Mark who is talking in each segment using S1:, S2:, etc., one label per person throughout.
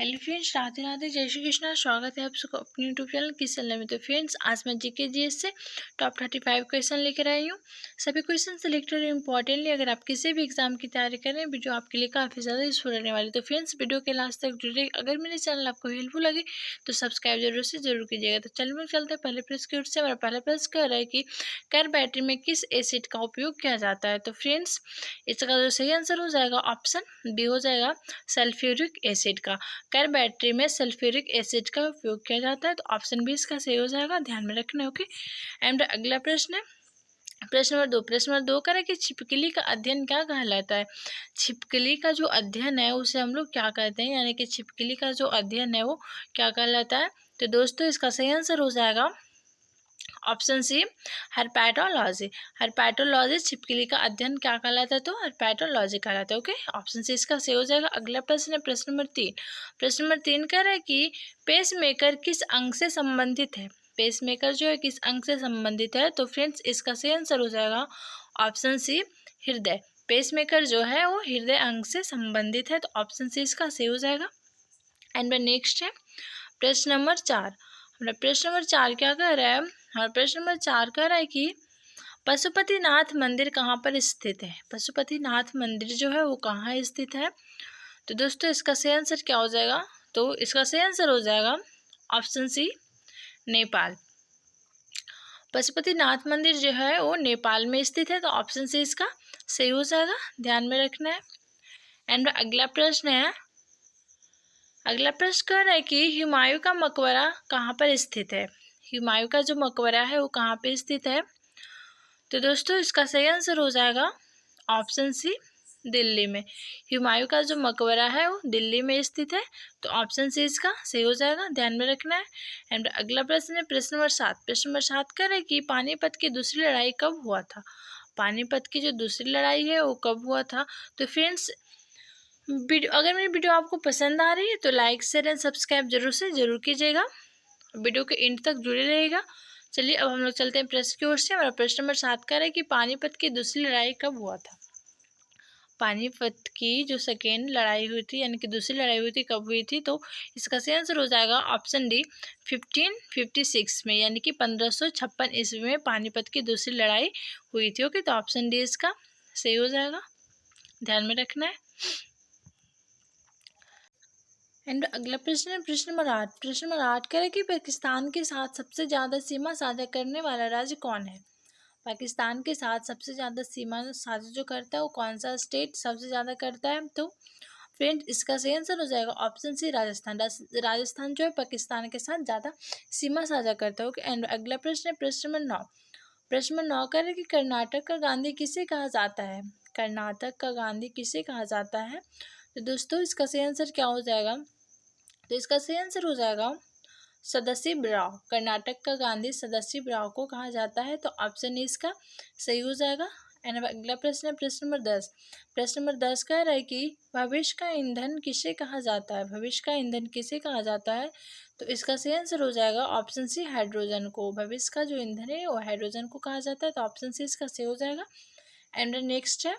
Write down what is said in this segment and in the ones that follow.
S1: Hello friends, Radhe Radhe, जय श्री कृष्णा। स्वागत है आप सबको अपने यूट्यूब चैनल किस चैनल में। तो फ्रेंड्स, आज मैं जीके जीएस से टॉप 35 क्वेश्चन लेकर आई हूँ। सभी क्वेश्चन सिलेक्टेड और इम्पॉर्टेंटली अगर आप किसी भी एग्जाम की तैयारी कर रहे हैं, वीडियो आपके लिए काफ़ी ज़्यादा यूजफुल रहने वाली। तो फ्रेंड्स, वीडियो के लास्ट तक जुड़े। अगर मेरे चैनल आपको हेल्पफुल लगे तो सब्सक्राइब जरूर से जरूर कीजिएगा। तो चलिए में चलते हैं पहले प्रश्न की ओर से। हमारा पहला प्रश्न कह रहा है कि कार बैटरी में किस एसिड का उपयोग किया जाता है। तो फ्रेंड्स, इसका जो सही आंसर हो जाएगा ऑप्शन बी हो जाएगा, सल्फ्यूरिक एसिड का। कार बैटरी में सल्फ्यूरिक एसिड का उपयोग किया जाता है। तो ऑप्शन बी इसका सही हो जाएगा, ध्यान में रखना। ओके। एंड अगला प्रश्न है प्रश्न नंबर 2। प्रश्न नंबर 2 कह रहा है कि छिपकली का अध्ययन क्या कहलाता है। छिपकली का जो अध्ययन है उसे हम लोग क्या कहते हैं, यानी कि छिपकली का जो अध्ययन है वो क्या कहलाता है। तो दोस्तों, इसका सही आंसर हो जाएगा ऑप्शन सी, हर्पैटोलॉजी। हर्पैटोलॉजी छिपकली का अध्ययन क्या कहलाता है, तो हर्पैटोलॉजी कहलाता है। ओके, ऑप्शन सी इसका सही हो जाएगा। अगला प्रश्न है प्रश्न नंबर 3। प्रश्न नंबर 3 कह रहा है कि पेसमेकर किस अंग से संबंधित है। पेसमेकर जो है किस अंग से संबंधित है। तो फ्रेंड्स, इसका सही आंसर हो जाएगा ऑप्शन सी, हृदय। पेसमेकर जो है वो हृदय अंग से संबंधित है। तो ऑप्शन सी इसका सही हो जाएगा। एंड नेक्स्ट है प्रश्न नंबर 4। हमारा प्रश्न नंबर 4 क्या कह रहा है। हमारा प्रश्न नंबर 4 कह रहा है कि पशुपतिनाथ मंदिर कहाँ पर स्थित है। पशुपतिनाथ मंदिर जो है वो कहाँ स्थित है। तो दोस्तों, इसका सही आंसर क्या हो जाएगा। तो इसका सही आंसर हो जाएगा ऑप्शन सी, नेपाल। पशुपतिनाथ मंदिर जो है वो नेपाल में स्थित है। तो ऑप्शन सी इसका सही हो जाएगा, ध्यान में रखना है। एंड अगला प्रश्न है, अगला प्रश्न कह रहा है कि हुमायूं का मकबरा कहाँ पर स्थित है। हुमायूं का जो मकबरा है वो कहाँ पे स्थित है। तो दोस्तों, इसका सही आंसर हो जाएगा ऑप्शन सी, दिल्ली में। हुमायूं का जो मकबरा है वो दिल्ली में स्थित है। तो ऑप्शन सी इसका सही हो जाएगा, ध्यान में रखना है। एंड अगला प्रश्न है प्रश्न नंबर 7। प्रश्न नंबर 7 कह रहा है कि पानीपत की दूसरी लड़ाई कब हुआ था। पानीपत की जो दूसरी लड़ाई है वो कब हुआ था। तो फ्रेंड्स, अगर मेरी वीडियो आपको पसंद आ रही है तो लाइक शेयर एंड सब्सक्राइब जरूर से जरूर कीजिएगा। वीडियो के एंड तक जुड़े रहेगा। चलिए अब हम लोग चलते हैं प्रश्न की ओर से। हमारा प्रश्न नंबर 7 कह रहा है कि पानीपत की दूसरी लड़ाई कब हुआ था। पानीपत की जो सेकेंड लड़ाई हुई थी, यानी कि दूसरी लड़ाई हुई थी, कब हुई थी। तो इसका सही आंसर हो जाएगा ऑप्शन डी, 1556 में, यानी कि 1556 ईस्वी में पानीपत की दूसरी लड़ाई हुई थी। ओके, तो ऑप्शन डी इसका सही हो जाएगा, ध्यान में रखना है। एंड अगला प्रश्न है प्रश्न नंबर 8। प्रश्न नंबर 8 कह रहा है कि पाकिस्तान के साथ सबसे ज़्यादा सीमा साझा करने वाला राज्य कौन है। पाकिस्तान के साथ सबसे ज़्यादा सीमा साझा जो करता है वो कौन सा स्टेट सबसे ज़्यादा करता है। तो फ्रेंड, इसका सही आंसर हो जाएगा ऑप्शन सी, राजस्थान। राजस्थान जो है पाकिस्तान के साथ ज़्यादा सीमा साझा करता है। ओके। एंड अगला प्रश्न है प्रश्न नंबर 9। प्रश्न नंबर 9 कह रहा है कि कर्नाटक का गांधी किसे कहा जाता है। कर्नाटक का गांधी किसे कहा जाता है। तो दोस्तों, इसका सही आंसर क्या हो जाएगा। तो इसका सही आंसर हो जाएगा सदाशिवराव। कर्नाटक का गांधी सदाशिवराव को कहा जाता है। तो ऑप्शन ए इसका सही हो जाएगा। एंड अब अगला प्रश्न है प्रश्न नंबर 10। प्रश्न नंबर 10 कह रहा है कि भविष्य का ईंधन किसे कहा जाता है। भविष्य का ईंधन किसे कहा जाता है। तो इसका सही आंसर हो जाएगा ऑप्शन सी, हाइड्रोजन को। भविष्य का जो ईंधन है वो हाइड्रोजन को कहा जाता है। तो ऑप्शन सी इसका सही हो जाएगा। एंड नेक्स्ट है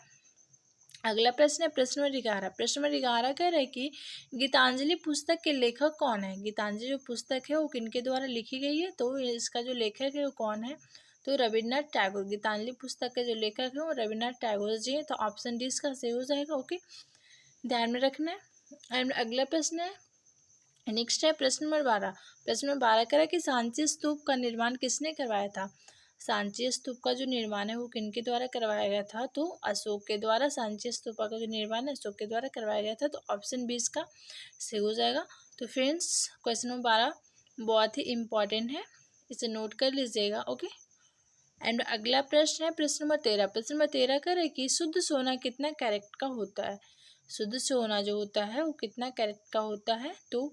S1: अगला प्रश्न है प्रश्न नंबर 11। प्रश्न नंबर 11 कह रहा है कि गीतांजलि पुस्तक के लेखक कौन है। गीतांजलि जो पुस्तक है वो किनके द्वारा लिखी गई है। तो इसका जो लेखक है वो कौन है। तो रविन्द्रनाथ टैगोर। गीतांजलि पुस्तक के जो लेखक है वो रविन्द्रनाथ टैगोर जी हैं। तो ऑप्शन डी इसका सही हो जाएगा। ओके, ध्यान में रखना है। एंड अगला प्रश्न है नेक्स्ट है प्रश्न नंबर 12। प्रश्न नंबर 12 कह रहा है कि सांची स्तूप का निर्माण किसने करवाया था। सांची स्तूप का जो निर्माण है वो किनके द्वारा करवाया गया था। तो अशोक के द्वारा। सांची स्तूप का जो निर्माण है अशोक के द्वारा करवाया गया था। तो ऑप्शन बी इसका सही हो जाएगा। तो फ्रेंड्स, क्वेश्चन नंबर 12 बहुत ही इम्पॉर्टेंट है, इसे नोट कर लीजिएगा। ओके। एंड अगला प्रश्न है प्रश्न नंबर 13। प्रश्न नंबर 13 कह रहा है कि शुद्ध सोना कितना कैरेट का होता है। शुद्ध सोना जो होता है वो कितना कैरेट का होता है। तो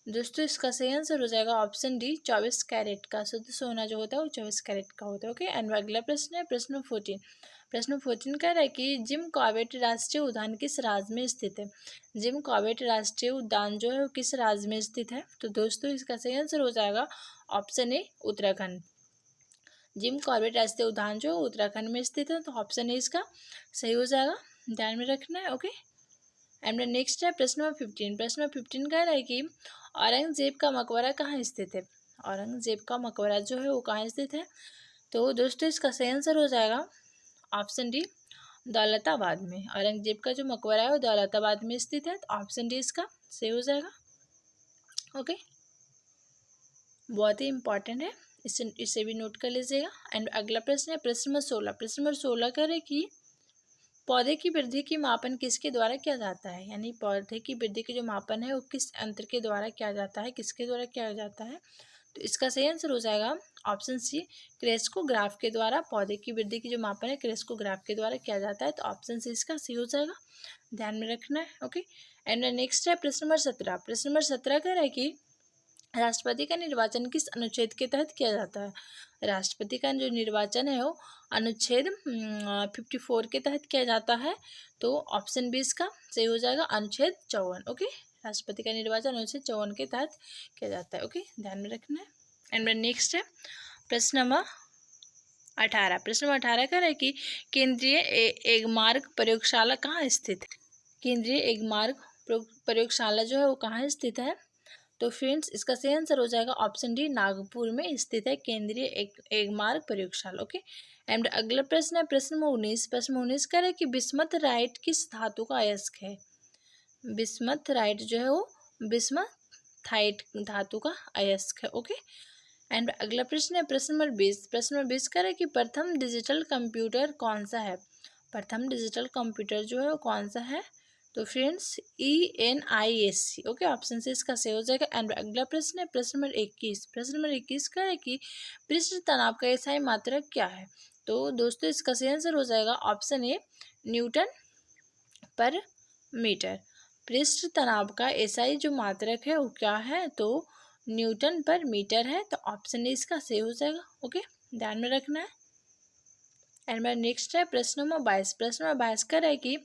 S1: दोस्तों, इसका सही आंसर हो जाएगा ऑप्शन डी, 24 कैरेट का। शुद्ध सोना जो होता है वो 24 कैरेट का होता है। ओके। एंड अगला प्रश्न है प्रश्न नंबर 14। प्रश्न नंबर 14 कह रहा है कि जिम कॉर्बेट राष्ट्रीय उद्यान किस राज्य में स्थित है। जिम कॉर्बेट राष्ट्रीय उद्यान जो है वो किस राज्य में स्थित है। तो दोस्तों, इसका सही आंसर हो जाएगा option A, Uttarakhand. Jim Corbett राष्ट्रीय उद्यान जो उत्तराखंड में स्थित है। तो ऑप्शन ए इसका सही हो जाएगा, ध्यान में रखना है। ओके। एंड नेक्स्ट है प्रश्न नंबर 15। प्रश्न नंबर 15 कह रहा है कि औरंगजेब का मकबरा कहाँ स्थित है। औरंगजेब का मकबरा जो है वो कहाँ स्थित है। तो दोस्तों इसका सही आंसर हो जाएगा ऑप्शन डी, दौलताबाद में। औरंगजेब का जो मकबरा है वो दौलताबाद में स्थित है, तो ऑप्शन डी इसका सही हो जाएगा। ओके, बहुत ही इंपॉर्टेंट है, इसे भी नोट कर लीजिएगा। एंड अगला प्रश्न है प्रश्न नंबर 16। प्रश्न नंबर 16 कह रहे कि पौधे की वृद्धि की मापन किसके द्वारा किया जाता है। यानी पौधे की वृद्धि की जो मापन है वो किस यंत्र के द्वारा किया जाता है, किसके द्वारा किया जाता है। तो इसका सही आंसर हो जाएगा ऑप्शन सी, क्रेस्कोग्राफ के द्वारा पौधे की वृद्धि की जो मापन है क्रेस्कोग्राफ के द्वारा किया जाता है, तो ऑप्शन सी इसका सही हो जाएगा, ध्यान में रखना है। ओके, एंड नेक्स्ट है प्रश्न नंबर 17। प्रश्न नंबर 17 कह रहा है कि राष्ट्रपति का निर्वाचन किस अनुच्छेद के तहत किया जाता है। राष्ट्रपति का जो निर्वाचन है वो अनुच्छेद 54 के तहत किया जाता है, तो ऑप्शन बी इसका सही हो जाएगा, अनुच्छेद 54। ओके, राष्ट्रपति का निर्वाचन अनुच्छेद 54 के तहत किया जाता है। ओके, ध्यान में रखना है। एंड नेक्स्ट है प्रश्न नंबर 18। प्रश्न नंबर 18 कह रहा है कि केंद्रीय एगमार्ग प्रयोगशाला कहाँ स्थित है। केंद्रीय एगमार्ग प्रयोगशाला जो है वो कहाँ स्थित है। तो फ्रेंड्स इसका सही आंसर हो जाएगा ऑप्शन डी, नागपुर में स्थित है केंद्रीय एगमार्ग प्रयोगशाला। ओके, एंड अगला प्रश्न है प्रश्न नंबर 19। प्रश्न 19 कह रहा है कि बिस्मथ राइट किस धातु का अयस्क है। बिस्मथ राइट जो है वो बिस्मथाइट धातु का अयस्क है। ओके, एंड अगला प्रश्न है प्रश्न नंबर 20। प्रश्न नंबर 20 कह रहा है कि प्रथम डिजिटल कंप्यूटर कौन सा है। प्रथम डिजिटल कंप्यूटर जो है वो कौन सा है। तो फ्रेंड्स ENIAC। ओके, ऑप्शन से इसका सही हो जाएगा। एंड अगला प्रश्न है प्रश्न नंबर 21। प्रश्न नंबर 21 का है कि पृष्ठ तनाव का एसआई मात्रक क्या है। तो दोस्तों इसका सही आंसर हो जाएगा ऑप्शन ए, न्यूटन पर मीटर। पृष्ठ तनाव का एसआई जो मात्रक है वो क्या है, तो न्यूटन पर मीटर है, तो ऑप्शन ए इसका सही हो जाएगा। ओके, ध्यान में रखना है। एंड मेरा नेक्स्ट है प्रश्न नंबर 22। प्रश्न नंबर 22 का है कि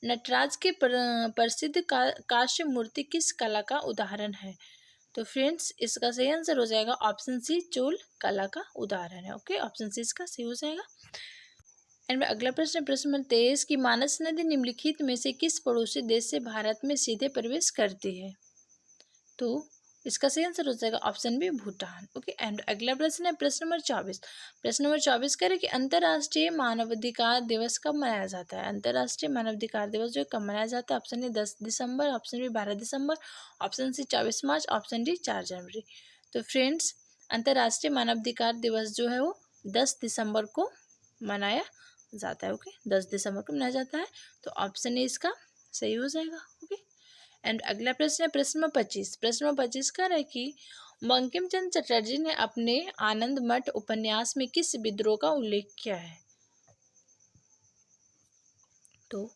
S1: नटराज की प्रसिद्ध कांस्य मूर्ति किस कला का उदाहरण है। तो फ्रेंड्स इसका सही आंसर हो जाएगा ऑप्शन सी, चोल कला का उदाहरण है। ओके, ऑप्शन सी इसका सही हो जाएगा। एंड अगला प्रश्न प्रश्न नंबर 23 की मानस नदी निम्नलिखित में से किस पड़ोसी देश से भारत में सीधे प्रवेश करती है। तो इसका सही आंसर हो जाएगा option B, Bhutan. Okay, and अगला प्रश्न है प्रश्न नंबर 24। प्रश्न नंबर 24 कह रहे कि अंतर्राष्ट्रीय मानवाधिकार दिवस कब मनाया जाता है। अंतर्राष्ट्रीय मानवाधिकार दिवस जो कब मनाया जाता है। ऑप्शन ए 10 दिसंबर, ऑप्शन बी 12 दिसंबर, ऑप्शन सी 24 मार्च, ऑप्शन डी 4 जनवरी। तो फ्रेंड्स अंतर्राष्ट्रीय मानवाधिकार दिवस जो है वो 10 दिसंबर को मनाया जाता है। ओके, 10 दिसंबर को मनाया जाता है, तो ऑप्शन ए इसका सही हो जाएगा। ओके, एंड अगला प्रश्न है प्रश्न नंबर 25। प्रश्न नंबर 25 का है कि बंकिम चंद्र चटर्जी ने अपने आनंद मठ उपन्यास में किस विद्रोह का उल्लेख किया है। तो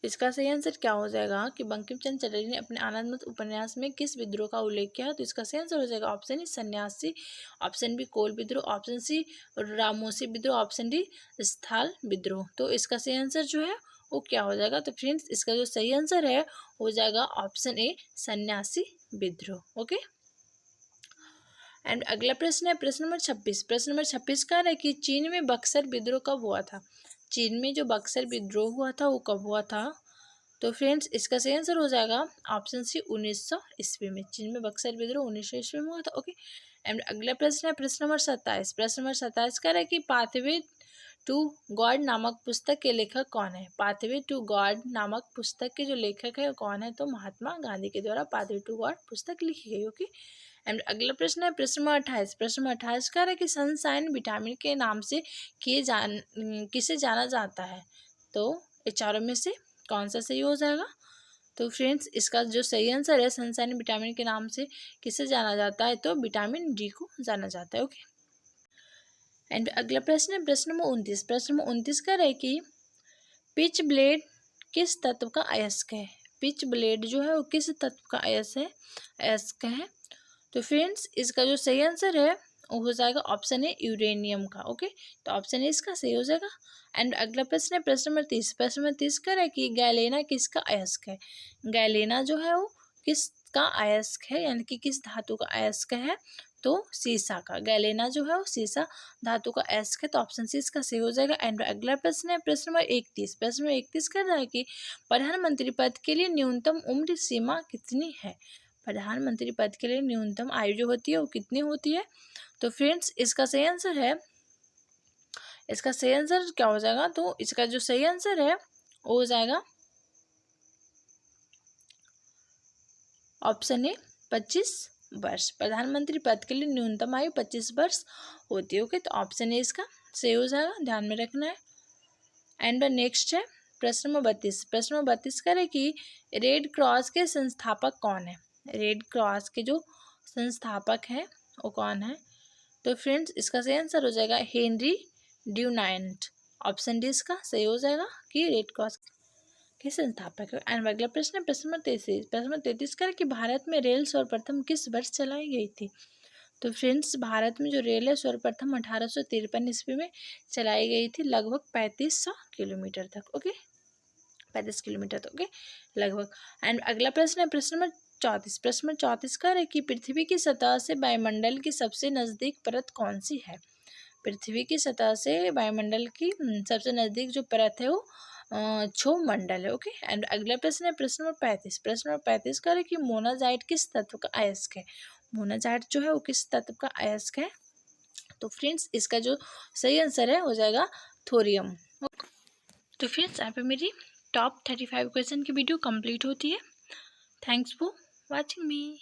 S1: इसका सही आंसर क्या हो जाएगा कि बंकिम चंद्र चटर्जी ने अपने आनंद मठ उपन्यास में किस विद्रोह का उल्लेख किया है। तो इसका सही आंसर हो जाएगा ऑप्शन ए, सन्यासी, ऑप्शन बी कोल विद्रोह, ऑप्शन सी रामोसी विद्रोह, ऑप्शन डी स्थाल विद्रोह। तो इसका सही आंसर जो है वो क्या हो जाएगा। तो फ्रेंड्स इसका जो सही आंसर है हो जाएगा ऑप्शन ए, सन्यासी विद्रोह। ओके, एंड अगला प्रश्न है प्रश्न नंबर 26। प्रश्न नंबर 26 का है कि चीन में बक्सर विद्रोह कब हुआ था। चीन में जो बक्सर विद्रोह हुआ था वो कब हुआ था। तो फ्रेंड्स इसका सही आंसर हो जाएगा ऑप्शन सी, 1900 ईस्वी में। चीन में बक्सर विद्रोह 1900 ईस्वी में हुआ था। ओके, एंड अगला प्रश्न है प्रश्न नंबर 27। प्रश्न नंबर 27 का है कि पाथवे टू गॉड नामक पुस्तक के लेखक कौन है। पाथवे टू गॉड नामक पुस्तक के जो लेखक है कौन है, तो महात्मा गांधी के द्वारा पाथवे टू गॉड पुस्तक लिखी गई। ओके, एंड अगला प्रश्न है प्रश्न नंबर 28। प्रश्न नंबर 28 का है कि सनशाइन विटामिन के नाम से किसे जाना जाता है। तो ये चारों में से कौन सा सही हो जाएगा। तो फ्रेंड्स इसका जो सही आंसर है सनशाइन विटामिन के नाम से किसे जाना जाता है, तो विटामिन डी को जाना जाता है। ओके, एंड अगला प्रश्न है प्रश्न नंबर 29। प्रश्न नंबर 29 का है कि पिच ब्लेड किस तत्व का अयस्क है। पिच ब्लेड जो है वो किस तत्व का अयस्क है। तो फ्रेंड्स इसका जो सही आंसर है वो हो जाएगा ऑप्शन ए, यूरेनियम का। ओके, तो ऑप्शन ए इसका सही हो जाएगा। एंड अगला प्रश्न है प्रश्न नंबर 30। प्रश्न नंबर 30 का है कि गैलेना किसका अयस्क है। गैलेना जो है वो किसका अयस्क है, यानी कि किस धातु का अयस्क है। तो सीसा का। गैलेना जो है वो सीसा धातु का एस्क है, तो ऑप्शन सी इसका सही हो जाएगा। एंड अगला प्रश्न है प्रश्न नंबर 31। प्रश्न नंबर 31 कर रहा है कि प्रधानमंत्री पद के लिए न्यूनतम उम्र सीमा कितनी है। प्रधानमंत्री पद के लिए न्यूनतम आयु जो होती है वो कितनी होती है। तो फ्रेंड्स इसका सही आंसर है, इसका सही आंसर क्या हो जाएगा, तो इसका जो सही आंसर है वो हो जाएगा ऑप्शन ए 25 वर्ष। प्रधानमंत्री पद के लिए न्यूनतम आयु 25 वर्ष होती है। ओके, तो ऑप्शन ए इसका सही हो जाएगा, ध्यान में रखना है। एंड नेक्स्ट है प्रश्न नंबर 32। प्रश्न नंबर 32 करें कि रेड क्रॉस के संस्थापक कौन है। रेड क्रॉस के जो संस्थापक हैं वो कौन है। तो फ्रेंड्स इसका सही आंसर हो जाएगा हेनरी ड्यूनांट। ऑप्शन डी इसका सही हो जाएगा कि रेड क्रॉस के संस्थापक है। एंड अगला प्रश्न है प्रश्न नंबर 33। प्रश्न नंबर 33 करें कि भारत में रेल सर्वप्रथम किस वर्ष चलाई गई थी। तो फ्रेंड्स भारत में जो रेल है सर्वप्रथम 1853 ईस्वी में चलाई गई थी, लगभग 3500 किलोमीटर तक। ओके, 35 किलोमीटर तक, ओके लगभग। एंड अगला प्रश्न है प्रश्न नंबर 34। प्रश्न नंबर 34 का है कि पृथ्वी की सतह से वायुमंडल की सबसे नज़दीक परत कौन सी है। पृथ्वी की सतह से वायुमंडल की सबसे नज़दीक जो परत है वो क्षोभ मंडल है। ओके, एंड अगला प्रश्न है प्रश्न नंबर 35। प्रश्न नंबर 35 का है कि मोनाजाइट किस तत्व का अयस्क है। मोनाजाइट जो है वो किस तत्व का अयस्क है। तो फ्रेंड्स इसका जो सही आंसर है हो जाएगा थोरियम। तो फ्रेंड्स यहाँ पे मेरी टॉप 35 क्वेश्चन की वीडियो कंप्लीट होती है। Thanks for watching me.